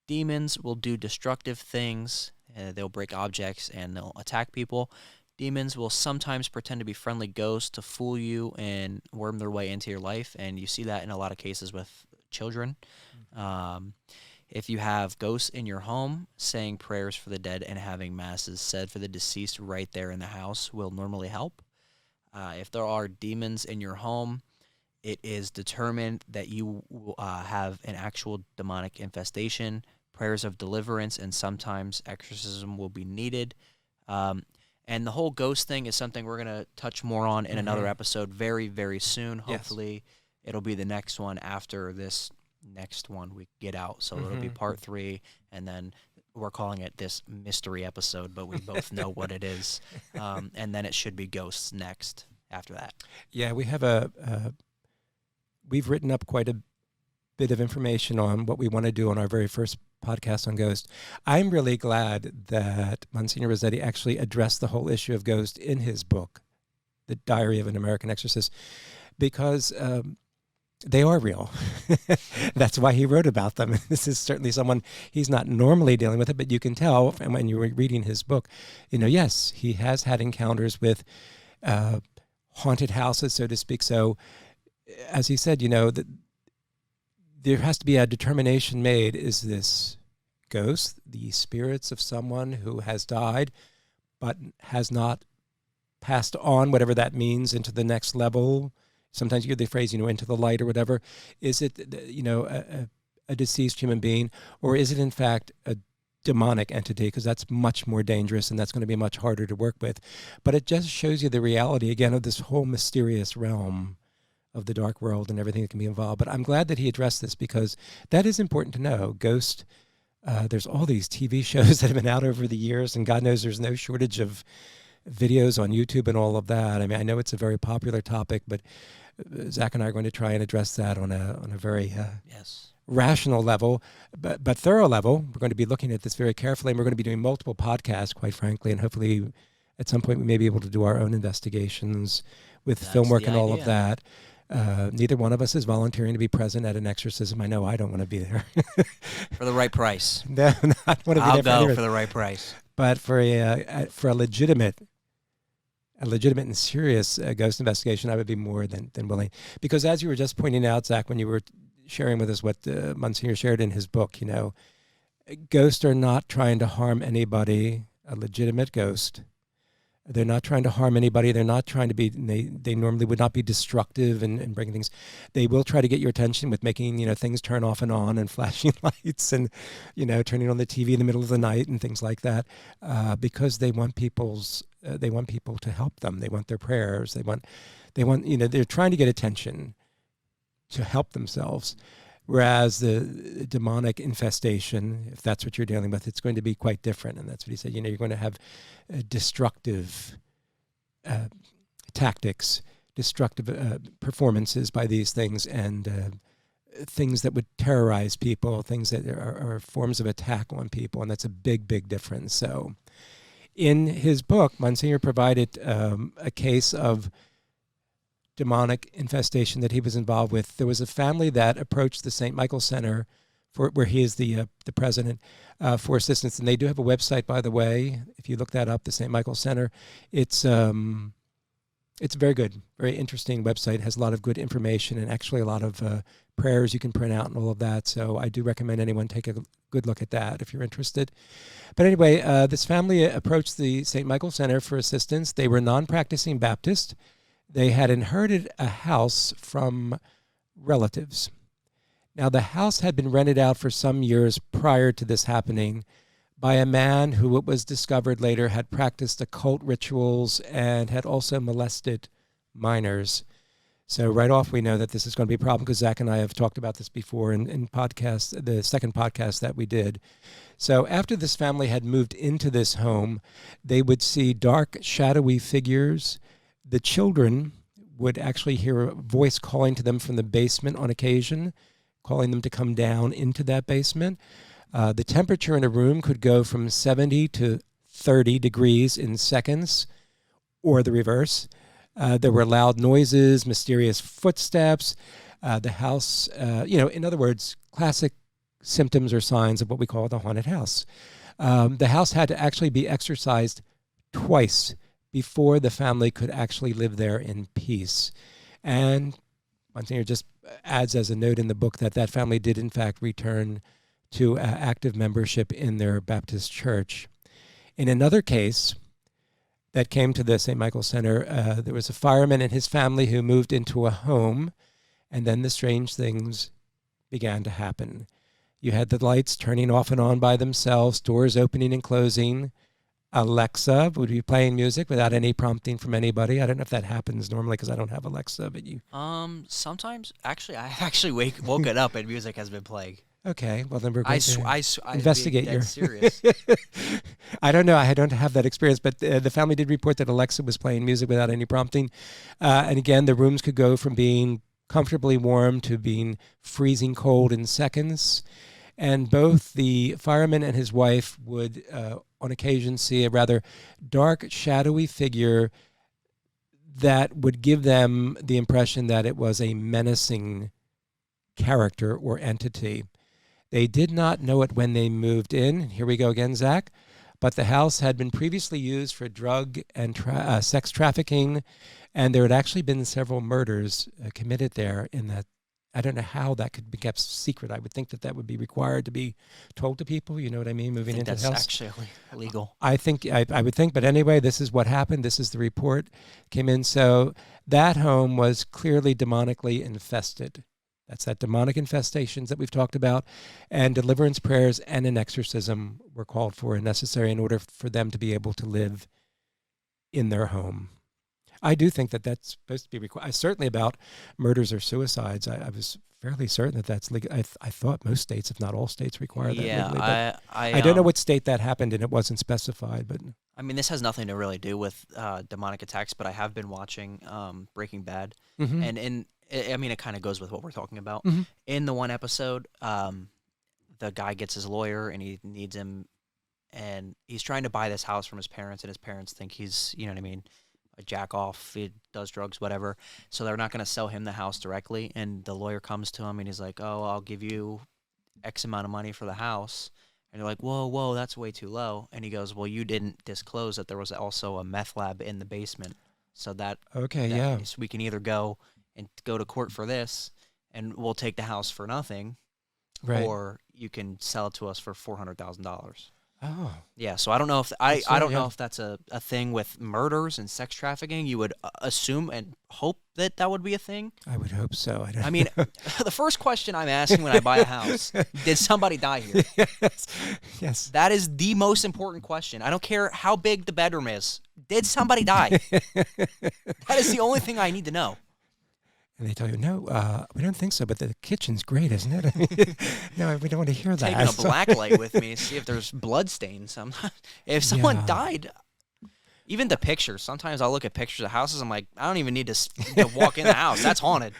Demons will do destructive things. They'll break objects and they'll attack people. Demons will sometimes pretend to be friendly ghosts to fool you and worm their way into your life, and you see that in a lot of cases with children. If you have ghosts in your home, saying prayers for the dead and having masses said for the deceased right there in the house will normally help. If there are demons in your home, it is determined that you have an actual demonic infestation. Prayers of deliverance and sometimes exorcism will be needed. And the whole ghost thing is something we're going to touch more on in another episode very, very soon. Hopefully, it'll be the next one after this next one we get out. So it'll be part 3, and then we're calling it this mystery episode, but we both know what it is. And then it should be ghosts next after that. Yeah, we have we've written up quite a bit of information on what we want to do on our very first podcast on ghost. I'm really glad that Monsignor Rosetti actually addressed the whole issue of ghost in his book, The Diary of an American Exorcist, because they are real. That's why he wrote about them. This is certainly someone, he's not normally dealing with it, but you can tell and when you were reading his book, yes, he has had encounters with haunted houses, so to speak. So as he said, that there has to be a determination made. Is this ghost, the spirits of someone who has died but has not passed on, whatever that means, into the next level? Sometimes you hear the phrase, into the light or whatever. Is it, a deceased human being, or is it in fact a demonic entity? Because that's much more dangerous and that's going to be much harder to work with. But it just shows you the reality, again, of this whole mysterious realm of the dark world and everything that can be involved. But I'm glad that he addressed this because that is important to know. Ghost, there's all these TV shows that have been out over the years, and God knows there's no shortage of videos on YouTube and all of that. I mean, I know it's a very popular topic, but Zach and I are going to try and address that on a very rational level, but thorough level. We're going to be looking at this very carefully, and we're going to be doing multiple podcasts, quite frankly, and hopefully at some point we may be able to do our own investigations with film work and all of that. Neither one of us is volunteering to be present at an exorcism. I know I don't want to be there. For the right price. No, not want to be there. I'll go for the right price. But for a legitimate and serious ghost investigation, I would be more than willing. Because as you were just pointing out, Zach, when you were sharing with us what Monsignor shared in his book, ghosts are not trying to harm anybody. A legitimate ghost, they're not trying to harm anybody. They're not trying to be, they normally would not be destructive and bring things. They will try to get your attention with making, things turn off and on and flashing lights and, turning on the TV in the middle of the night and things like that, because they want people to help them. They want their prayers. They want, they're trying to get attention to help themselves. Whereas the demonic infestation, if that's what you're dealing with, it's going to be quite different. And that's what he said. You're going to have destructive tactics, destructive performances by these things, and things that would terrorize people, things that are forms of attack on people. And that's a big, big difference. So in his book, Monsignor provided a case of demonic infestation that he was involved with. There was a family that approached the St. Michael Center, where he is the president, for assistance. And they do have a website, by the way. If you look that up, the St. Michael Center, it's very good, very interesting website. It has a lot of good information and actually a lot of prayers you can print out and all of that. So I do recommend anyone take a good look at that if you're interested. But anyway, this family approached the St. Michael Center for assistance. They were non-practicing Baptist. They had inherited a house from relatives. Now, the house had been rented out for some years prior to this happening by a man who, it was discovered later, had practiced occult rituals and had also molested minors. So right off, we know that this is going to be a problem because Zach and I have talked about this before in podcast, the second podcast that we did. So after this family had moved into this home, they would see dark, shadowy figures. The children would actually hear a voice calling to them from the basement on occasion, calling them to come down into that basement. The temperature in a room could go from 70 to 30 degrees in seconds, or the reverse. There were loud noises, mysterious footsteps. The house, in other words, classic symptoms or signs of what we call the haunted house. The house had to actually be exorcised twice before the family could actually live there in peace. And Monsignor just adds as a note in the book that family did in fact return to active membership in their Baptist church. In another case that came to the St. Michael Center, there was a fireman and his family who moved into a home, and then the strange things began to happen. You had the lights turning off and on by themselves, doors opening and closing. Alexa would be playing music without any prompting from anybody. I don't know if that happens normally because I don't have Alexa, but you... Sometimes, actually, I actually woken up and music has been playing. Okay, well then we're going to investigate your... serious. I don't know. I don't have that experience, but the family did report that Alexa was playing music without any prompting. And again, the rooms could go from being comfortably warm to being freezing cold in seconds. And both the fireman and his wife would, on occasion, see a rather dark, shadowy figure that would give them the impression that it was a menacing character or entity. They did not know it when they moved in. Here we go again, Zach. But the house had been previously used for drug and sex trafficking, and there had actually been several murders committed there in that. I don't know how that could be kept secret. I would think that would be required to be told to people. You know what I mean? Moving into the house. That's actually illegal. I think I would think, but anyway, this is what happened. This is the report came in. So that home was clearly demonically infested. That's that demonic infestations that we've talked about, and deliverance prayers and an exorcism were called for and necessary in order for them to be able to live in their home. I do think that that's supposed to be required. Certainly about murders or suicides, I was fairly certain that that's legal. I thought most states, if not all states, require that legally. But I don't know what state that happened, and it wasn't specified. But I mean, this has nothing to really do with demonic attacks, but I have been watching Breaking Bad, and it kind of goes with what we're talking about. Mm-hmm. In the one episode, the guy gets his lawyer, and he needs him, and he's trying to buy this house from his parents, and his parents think he's, you know what I mean, a jack off, he does drugs, whatever. So they're not going to sell him the house directly. And the lawyer comes to him and he's like, "Oh, I'll give you X amount of money for the house." And they're like, whoa, that's way too low. And he goes, "Well, you didn't disclose that there was also a meth lab in the basement. So so we can either go to court for this and we'll take the house for nothing, right, or you can sell it to us for $400,000. Oh, yeah. So I don't know if I don't know if that's a thing with murders and sex trafficking. You would assume and hope that would be a thing. I would hope so. I mean, the first question I'm asking when I buy a house: did somebody die here? Yes. That is the most important question. I don't care how big the bedroom is. Did somebody die? That is the only thing I need to know. And they tell you, no, we don't think so, but the kitchen's great, isn't it? I mean, no, we don't want to hear that. Taking a black light with me, see if there's blood stains. If someone died, even the pictures. Sometimes I'll look at pictures of houses. I'm like, I don't even need to walk in the house. That's haunted.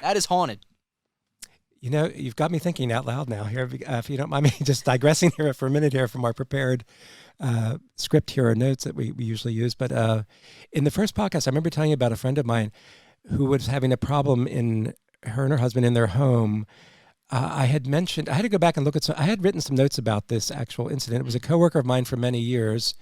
That is haunted. You know, you've got me thinking out loud now here. If you don't mind me just digressing here for a minute here from our prepared script here or notes that we usually use. But in the first podcast, I remember telling you about a friend of mine who was having a problem in her and her husband in their home. I had to go back and look at I had written some notes about this actual incident. It was a coworker of mine for many years,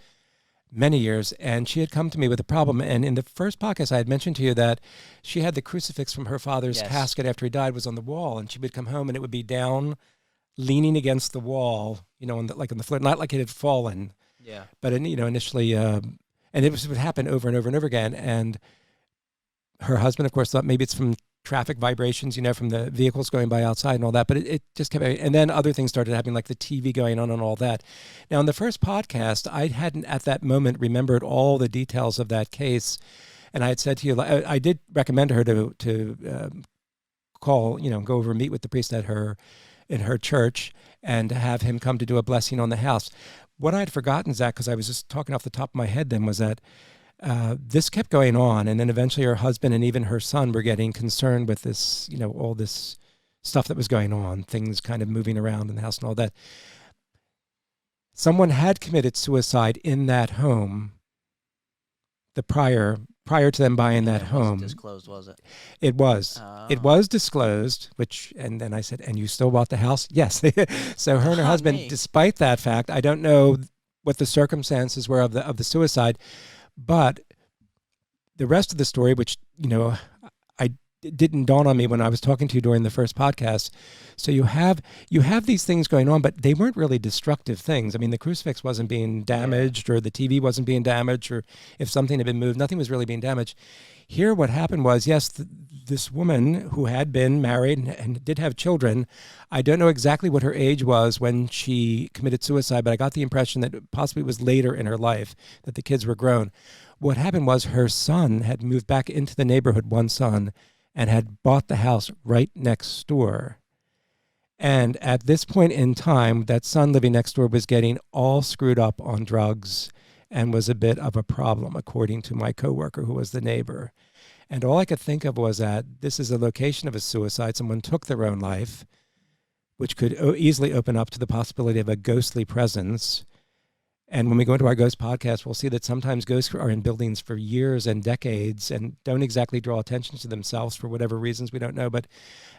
and she had come to me with a problem. And in the first podcast, I had mentioned to you that she had the crucifix from her father's casket after he died was on the wall, and she would come home and it would be down, leaning against the wall, on the floor, not like it had fallen. Yeah. But initially, and it would happen over and over and over again. And her husband, of course, thought maybe it's from traffic vibrations, from the vehicles going by outside and all that. But it just kept, and then other things started happening, like the TV going on and all that. Now, in the first podcast, I hadn't at that moment remembered all the details of that case, and I had said to you, I did recommend to her to call, go over and meet with the priest in her church and have him come to do a blessing on the house. What I'd forgotten, Zach, because I was just talking off the top of my head then, was that this kept going on, and then eventually her husband and even her son were getting concerned with this, all this stuff that was going on, things kind of moving around in the house and all that. Someone had committed suicide in that home the prior to them buying that home. Wasn't disclosed, was it? It was. Oh. It was disclosed, and then I said, and you still bought the house? Yes. So her and her husband, despite that fact, I don't know what the circumstances were of the suicide, but the rest of the story, which, it didn't dawn on me when I was talking to you during the first podcast. So you have these things going on, but they weren't really destructive things. I mean, the crucifix wasn't being damaged, or the TV wasn't being damaged, or if something had been moved, nothing was really being damaged. Here, what happened was, yes, this woman who had been married and did have children, I don't know exactly what her age was when she committed suicide, but I got the impression that possibly it was later in her life, that the kids were grown. What happened was her son had moved back into the neighborhood, one son, and had bought the house right next door. And at this point in time, that son living next door was getting all screwed up on drugs and was a bit of a problem, according to my coworker who was the neighbor. And all I could think of was that this is a location of a suicide. Someone took their own life, which could easily open up to the possibility of a ghostly presence. And when we go into our ghost podcast, we'll see that sometimes ghosts are in buildings for years and decades and don't exactly draw attention to themselves for whatever reasons we don't know.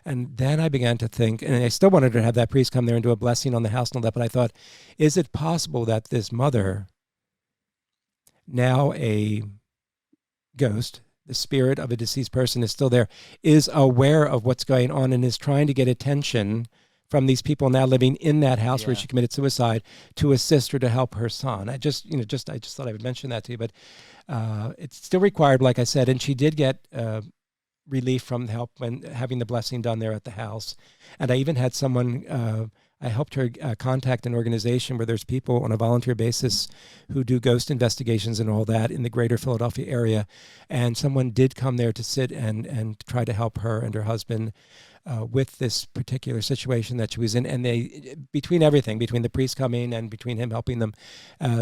And then I began to think, and I still wanted to have that priest come there and do a blessing on the house and all that, but I thought, is it possible that this mother, now a ghost, the spirit of a deceased person is still there, is aware of what's going on and is trying to get attention from these people now living in that house where she committed suicide to assist her to help her son. I just thought I would mention that to you, but it's still required, like I said, and she did get relief from help when having the blessing done there at the house. And I even had someone, I helped her contact an organization where there's people on a volunteer basis who do ghost investigations and all that in the greater Philadelphia area. And someone did come there to sit and try to help her and her husband with this particular situation that she was in. And they, between the priest coming and between him helping them,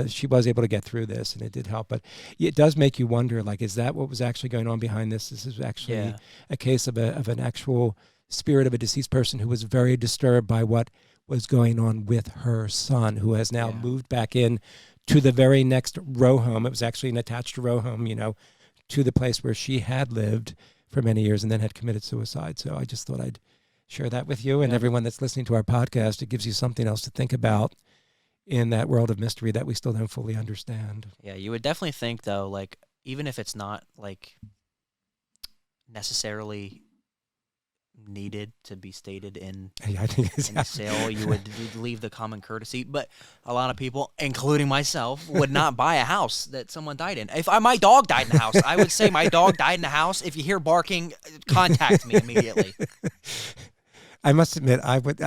she was able to get through this, and it did help. But it does make you wonder, like, is that what was actually going on behind this? This is actually a case of an actual spirit of a deceased person who was very disturbed by what was going on with her son, who has now moved back in to the very next row home. It was actually an attached row home, to the place where she had lived for many years and then had committed suicide. So I just thought I'd share that with you and everyone that's listening to our podcast. It gives you something else to think about in that world of mystery that we still don't fully understand. Yeah, you would definitely think, though, like, even if it's not, like, necessarily needed to be stated in the sale, you'd leave the common courtesy. But a lot of people, including myself, would not buy a house that someone died in. If my dog died in the house, I would say my dog died in the house. If you hear barking, contact me immediately. I must admit,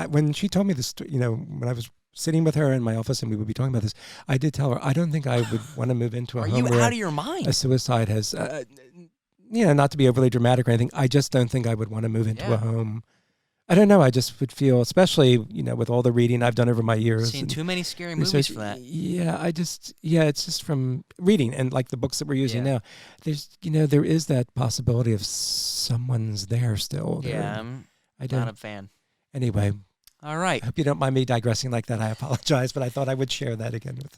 when she told me this, when I was sitting with her in my office and we would be talking about this, I did tell her I don't think I would want to move into a home where out of your mind? A suicide has not to be overly dramatic or anything, I just don't think I would want to move into a home. I don't know. I just would feel, especially, with all the reading I've done over my years. Seen too many scary movies for that. Yeah, it's just from reading and like the books that we're using now. There's, there is that possibility of someone's there still. I'm not a fan. Anyway. All right. I hope you don't mind me digressing like that. I apologize, but I thought I would share that again with.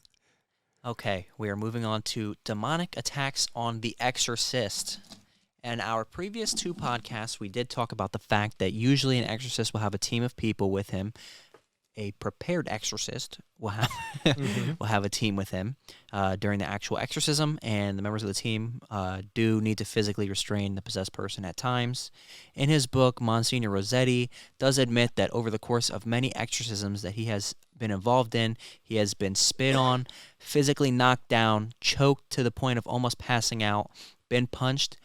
Okay, we are moving on to demonic attacks on the Exorcist. In our previous two podcasts, we did talk about the fact that usually an exorcist will have a team of people with him. A prepared exorcist will have will have a team with him during the actual exorcism, and the members of the team do need to physically restrain the possessed person at times. In his book, Monsignor Rosetti does admit that over the course of many exorcisms that he has been involved in, he has been spit on, physically knocked down, choked to the point of almost passing out, been punched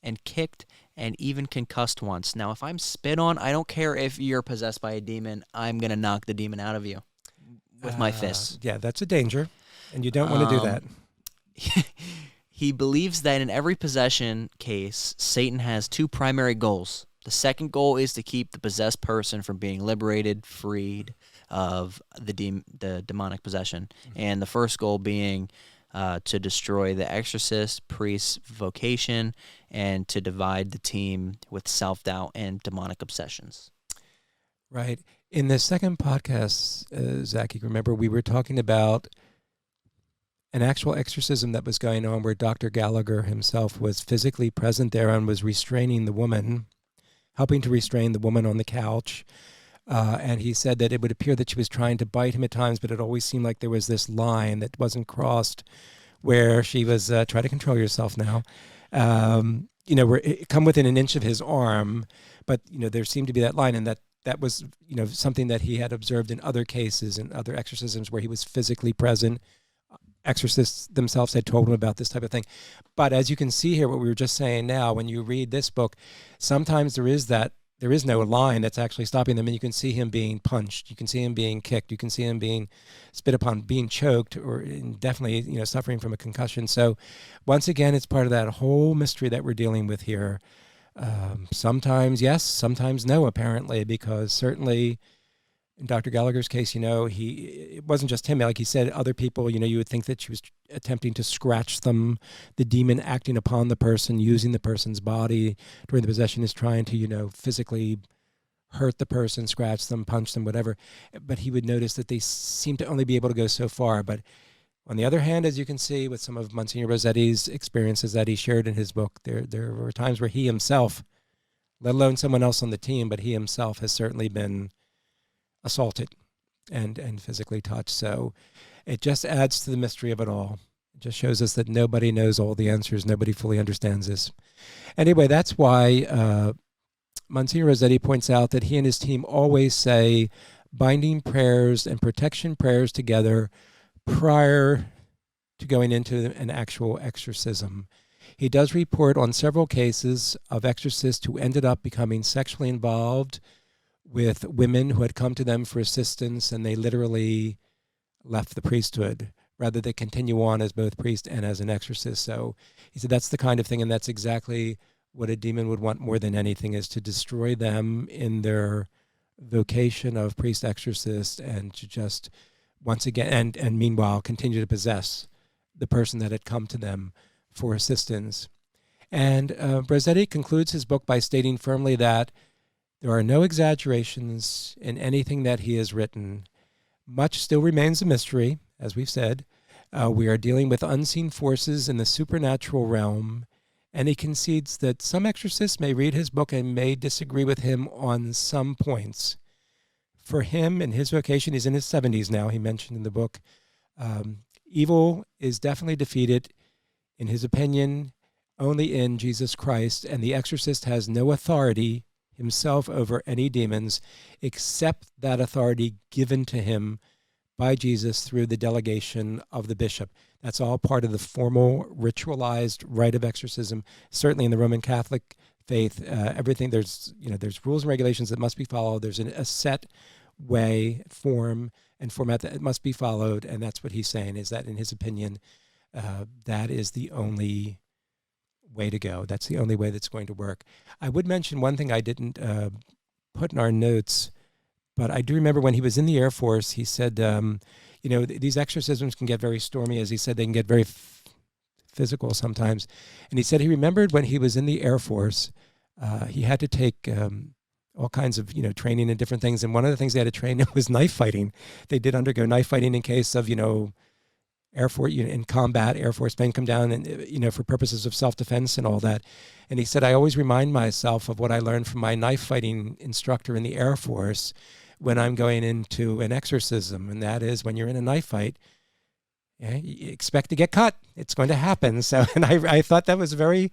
and kicked, and even concussed once. Now, if I'm spit on, I don't care if you're possessed by a demon. I'm going to knock the demon out of you with my fists. Yeah, that's a danger, and you don't want to do that. He believes that in every possession case, Satan has two primary goals. The second goal is to keep the possessed person from being liberated, freed of the demonic possession. And the first goal being to destroy the exorcist, priest's vocation, and to divide the team with self-doubt and demonic obsessions. Right. In the second podcast, Zach, you remember we were talking about an actual exorcism that was going on where Dr. Gallagher himself was physically present there and was restraining the woman, helping to restrain the woman on the couch. And he said that it would appear that she was trying to bite him at times, but it always seemed like there was this line that wasn't crossed where she was, try to control yourself now, where it come within an inch of his arm, but, there seemed to be that line, and that was, something that he had observed in other cases and other exorcisms where he was physically present. Exorcists themselves had told him about this type of thing. But as you can see here, what we were just saying now, when you read this book, sometimes there is no line that's actually stopping them, and you can see him being punched, you can see him being kicked, you can see him being spit upon, being choked, or definitely, suffering from a concussion. So once again, it's part of that whole mystery that we're dealing with here. Sometimes yes, sometimes no, apparently, because certainly in Dr. Gallagher's case, it wasn't just him. Like he said, other people, you would think that she was attempting to scratch them, the demon acting upon the person, using the person's body during the possession is trying to, physically hurt the person, scratch them, punch them, whatever. But he would notice that they seem to only be able to go so far. But on the other hand, as you can see with some of Monsignor Rosetti's experiences that he shared in his book, there were times where he himself, let alone someone else on the team, but he himself has certainly been assaulted and physically touched. So it just adds to the mystery of it all. It just shows us that nobody knows all the answers. Nobody fully understands this. Anyway, that's why Monsignor Rosetti points out that he and his team always say binding prayers and protection prayers together prior to going into an actual exorcism. He does report on several cases of exorcists who ended up becoming sexually involved with women who had come to them for assistance, and they literally left the priesthood rather than continue on as both priest and as an exorcist. So he said that's the kind of thing, and that's exactly what a demon would want more than anything, is to destroy them in their vocation of priest exorcist, and to just once again and meanwhile continue to possess the person that had come to them for assistance. And Rosetti concludes his book by stating firmly that there are no exaggerations in anything that he has written. Much still remains a mystery, as we've said. We are dealing with unseen forces in the supernatural realm, and he concedes that some exorcists may read his book and may disagree with him on some points. For him, in his vocation, he's in his 70s now, he mentioned in the book, evil is definitely defeated, in his opinion, only in Jesus Christ, and the exorcist has no authority himself over any demons except that authority given to him by Jesus through the delegation of the bishop. That's all part of the formal ritualized rite of exorcism. Certainly in the Roman Catholic faith, everything, there's rules and regulations that must be followed. There's a set way, form, and format that must be followed, and that's what he's saying, is that in his opinion, that is the only way to go. That's the only way that's going to work. I would mention one thing I didn't put in our notes, but I do remember when he was in the Air Force, he said, these exorcisms can get very stormy. As he said, they can get very physical sometimes. And he said he remembered when he was in the Air Force, he had to take all kinds of, training and different things. And one of the things they had to train in was knife fighting. They did undergo knife fighting in case of, Air Force, in combat, Air Force men come down and, for purposes of self-defense and all that. And he said, I always remind myself of what I learned from my knife fighting instructor in the Air Force when I'm going into an exorcism. And that is, when you're in a knife fight, you expect to get cut. It's going to happen. So, and I thought that was very,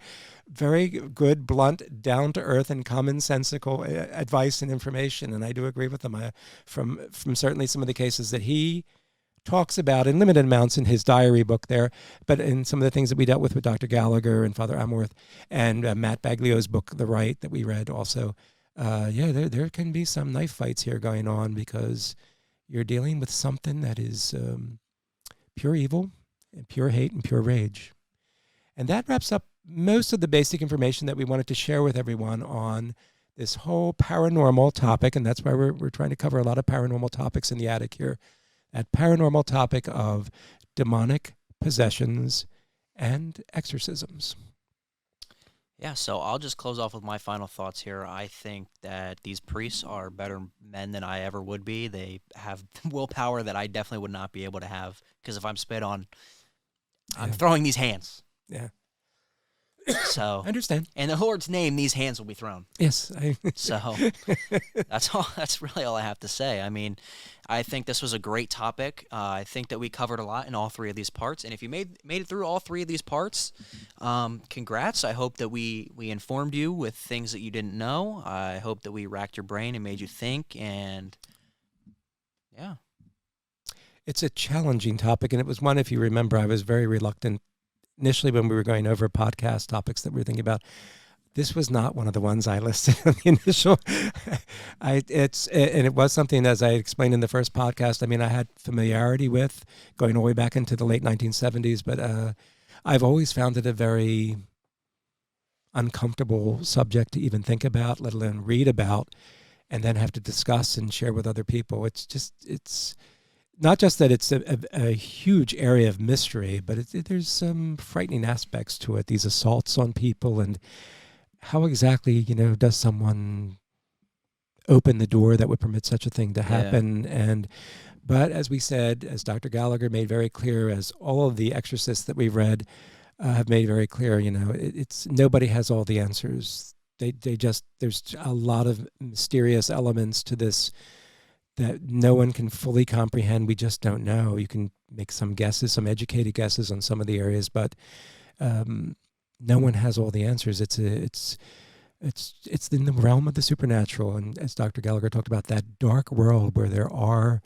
very good, blunt, down-to-earth, and commonsensical advice and information. And I do agree with him from certainly some of the cases that he talks about in limited amounts in his diary book there, but in some of the things that we dealt with Dr. Gallagher and Father Amworth, and Matt Baglio's book, The Rite, that we read also. There can be some knife fights here going on, because you're dealing with something that is pure evil and pure hate and pure rage. And that wraps up most of the basic information that we wanted to share with everyone on this whole paranormal topic, and that's why we're trying to cover a lot of paranormal topics in the attic here. That paranormal topic of demonic possessions, and exorcisms. Yeah, so I'll just close off with my final thoughts here. I think that these priests are better men than I ever would be. They have willpower that I definitely would not be able to have, because if I'm spit on, I'm Yeah. throwing these hands. Yeah. So, I understand. in the Lord's name, these hands will be thrown. Yes. So that's all. That's really all I have to say. I mean, I think this was a great topic. I think that we covered a lot in all three of these parts. And if you made it through all three of these parts, congrats. I hope that we informed you with things that you didn't know. I hope that we racked your brain and made you think. And yeah, It's a challenging topic, and it was one, if you remember, I was very reluctant initially when we were going over podcast topics that we were thinking about. This was not one of the ones I listed on the initial. And it was something, as I explained in the first podcast, I mean, I had familiarity with going all the way back into the late 1970s, but I've always found it a very uncomfortable subject to even think about, let alone read about, and then have to discuss and share with other people. It's not just that it's a huge area of mystery, but there's some frightening aspects to it, these assaults on people, and how exactly, does someone open the door that would permit such a thing to happen? But as we said, as Dr. Gallagher made very clear, as all of the exorcists that we've read have made very clear, it's nobody has all the answers. There's a lot of mysterious elements to this that no one can fully comprehend. We just don't know. You can make some guesses, some educated guesses on some of the areas, but no one has all the answers. It's in the realm of the supernatural, and as Dr. Gallagher talked about, that dark world where there are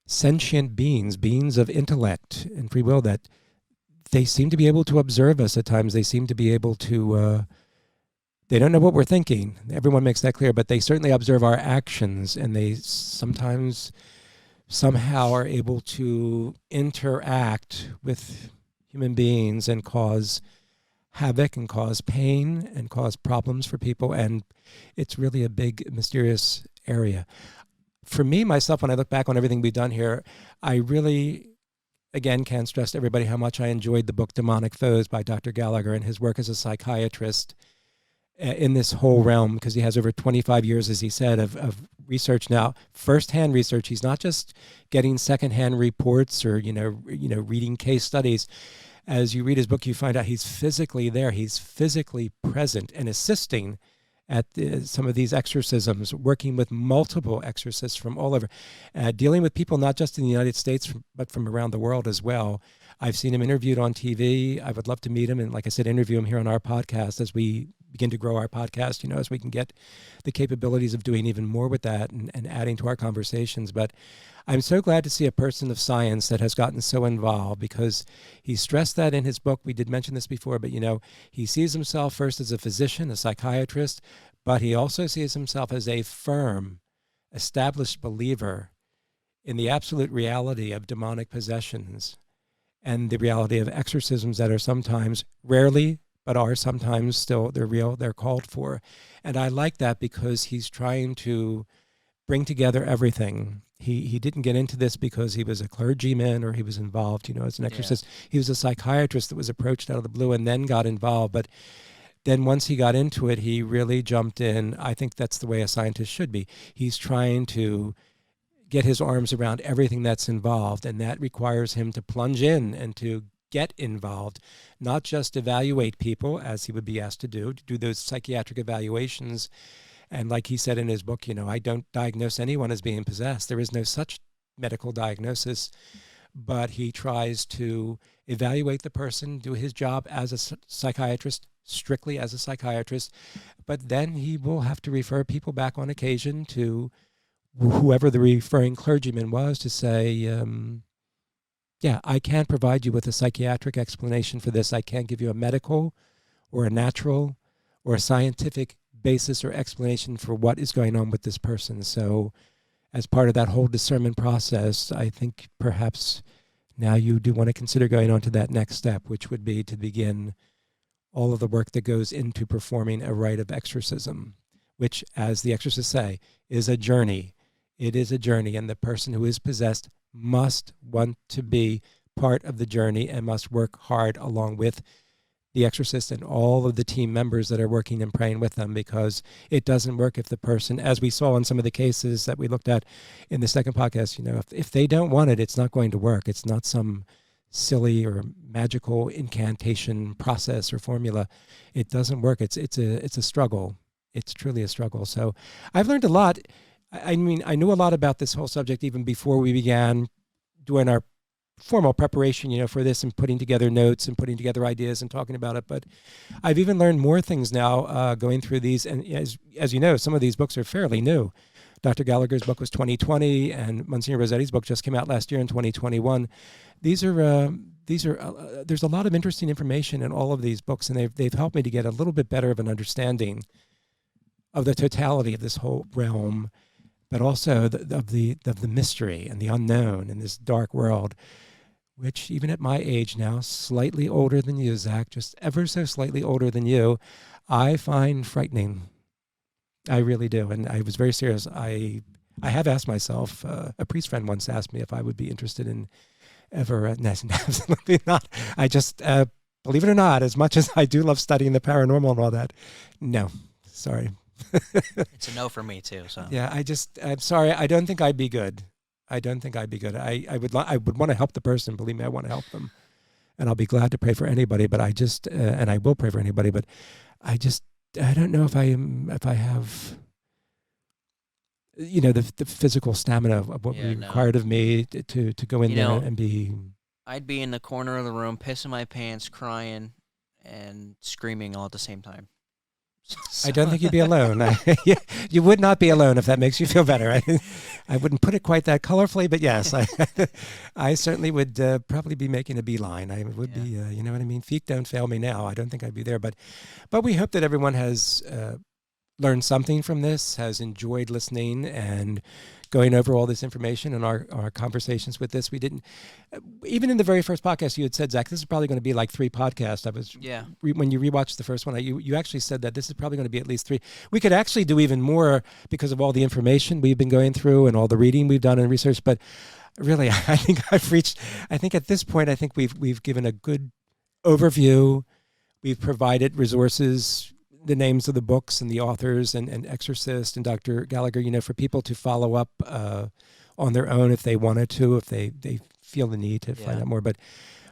sentient beings of intellect and free will, that they seem to be able to observe us at times. They seem to be able to. They don't know what we're thinking. Everyone makes that clear, but they certainly observe our actions, and they sometimes somehow are able to interact with human beings and cause havoc and cause pain and cause problems for people. And it's really a big, mysterious area. For me, myself, when I look back on everything we've done here, I really, again, can't stress to everybody how much I enjoyed the book Demonic Foes by Dr. Gallagher and his work as a psychiatrist in this whole realm, because he has over 25 years, as he said, of research now, firsthand research. He's not just getting secondhand reports or, reading case studies. As you read his book, you find out he's physically there. He's physically present and assisting at some of these exorcisms, working with multiple exorcists from all over, dealing with people not just in the United States, but from around the world as well. I've seen him interviewed on TV. I would love to meet him and, like I said, interview him here on our podcast as we begin to grow our podcast, as we can get the capabilities of doing even more with that and adding to our conversations. But I'm so glad to see a person of science that has gotten so involved, because he stressed that in his book. We did mention this before, but, he sees himself first as a physician, a psychiatrist, but he also sees himself as a firm, established believer in the absolute reality of demonic possessions and the reality of exorcisms that are sometimes, rarely, but are sometimes still, they're real, they're called for. And I like that because he's trying to bring together everything. He didn't get into this because he was a clergyman or he was involved, as an exorcist. Yeah. He was a psychiatrist that was approached out of the blue and then got involved. But then once he got into it, he really jumped in. I think that's the way a scientist should be. He's trying to get his arms around everything that's involved, and that requires him to plunge in and to get involved, not just evaluate people, as he would be asked to do those psychiatric evaluations. And like he said in his book, I don't diagnose anyone as being possessed. There is no such medical diagnosis, but he tries to evaluate the person, do his job as a psychiatrist, strictly as a psychiatrist, but then he will have to refer people back on occasion to whoever the referring clergyman was to say, I can't provide you with a psychiatric explanation for this. I can't give you a medical or a natural or a scientific basis or explanation for what is going on with this person. So as part of that whole discernment process, I think perhaps now you do want to consider going on to that next step, which would be to begin all of the work that goes into performing a rite of exorcism, which, as the exorcists say, is a journey. It is a journey, and the person who is possessed must want to be part of the journey and must work hard along with the exorcist and all of the team members that are working and praying with them, because it doesn't work if the person, as we saw in some of the cases that we looked at in the second podcast, if they don't want it, it's not going to work. It's not some silly or magical incantation process or formula. It doesn't work. It's a struggle. It's truly a struggle. So I've learned a lot. I mean, I knew a lot about this whole subject even before we began doing our formal preparation, for this and putting together notes and putting together ideas and talking about it. But I've even learned more things now going through these. And as you know, some of these books are fairly new. Dr. Gallagher's book was 2020, and Monsignor Rosetti's book just came out last year in 2021. There's a lot of interesting information in all of these books, and they've helped me to get a little bit better of an understanding of the totality of this whole realm, but also of the mystery and the unknown in this dark world, which even at my age now, slightly older than you, Zach, just ever so slightly older than you, I find frightening. I really do. And I was very serious. I have asked myself, a priest friend once asked me if I would be interested in ever, no, absolutely not. I just, believe it or not, as much as I do love studying the paranormal and all that, no, sorry. It's a no for me too. So yeah, I'm sorry. I don't think I'd be good. I would want to help the person. Believe me, I want to help them, and I'll be glad to pray for anybody. But I just, and I will pray for anybody. But I don't know if I have, the physical stamina of what required of me to go in there and be. I'd be in the corner of the room, pissing my pants, crying, and screaming all at the same time. So. I don't think you'd be alone. You would not be alone, if that makes you feel better. I wouldn't put it quite that colorfully, but yes, I certainly would probably be making a beeline. I would be, you know what I mean? Feet don't fail me now. I don't think I'd be there, but we hope that everyone has learned something from this, has enjoyed listening and going over all this information and our conversations with this. We didn't, even in the very first podcast, you had said, Zach, this is probably going to be like 3 podcasts. When you rewatched the first one, you actually said that this is probably going to be at least 3. We could actually do even more because of all the information we've been going through and all the reading we've done and research. But really, I think at this point, I think we've given a good overview. We've provided resources, the names of the books and the authors and Exorcist and Dr. Gallagher, for people to follow up on their own if they wanted to, if they feel the need to find out more. But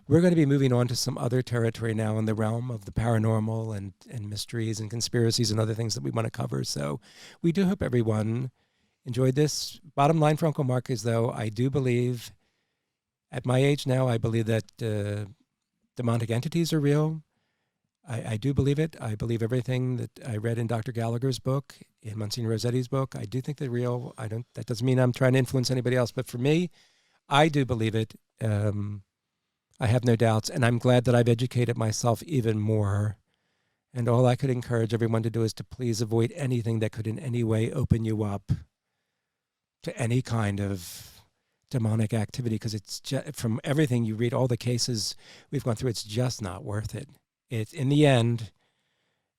we're going to be moving on to some other territory now in the realm of the paranormal and mysteries and conspiracies and other things that we want to cover. So we do hope everyone enjoyed this. Bottom line for Uncle Mark is, though, I do believe, at my age now, I believe that demonic entities are real. I do believe it. I believe everything that I read in Dr. Gallagher's book, in Monsignor Rosetti's book. I do think they're real. That doesn't mean I'm trying to influence anybody else, but for me, I do believe it. I have no doubts, and I'm glad that I've educated myself even more. And all I could encourage everyone to do is to please avoid anything that could in any way open you up to any kind of demonic activity, because it's just, from everything you read, all the cases we've gone through, it's just not worth it. It's, in the end,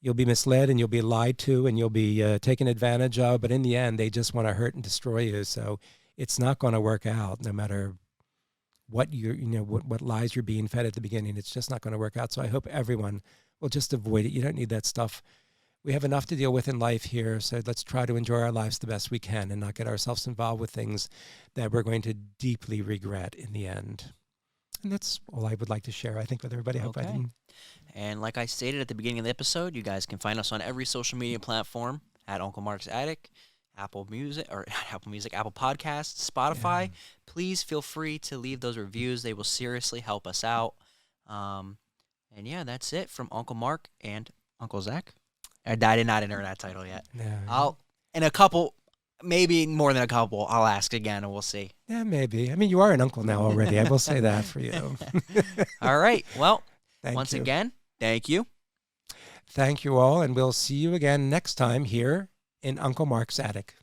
you'll be misled and you'll be lied to and you'll be taken advantage of. But in the end, they just want to hurt and destroy you. So it's not going to work out, no matter what what lies you're being fed at the beginning. It's just not going to work out. So I hope everyone will just avoid it. You don't need that stuff. We have enough to deal with in life here. So let's try to enjoy our lives the best we can and not get ourselves involved with things that we're going to deeply regret in the end. And that's all I would like to share, I think, with everybody. I hope I didn't. And like I stated at the beginning of the episode, you guys can find us on every social media platform at Uncle Mark's Attic, Apple Podcasts, Spotify. Yeah. Please feel free to leave those reviews. They will seriously help us out. And yeah, that's it from Uncle Mark and Uncle Zach. I did not enter that title yet. No. In a couple, maybe more than a couple, I'll ask again and we'll see. Yeah, maybe. I mean, you are an uncle now already. I will say that for you. All right. Well, once again, thank you. Thank you all, and we'll see you again next time here in Uncle Mark's Attic.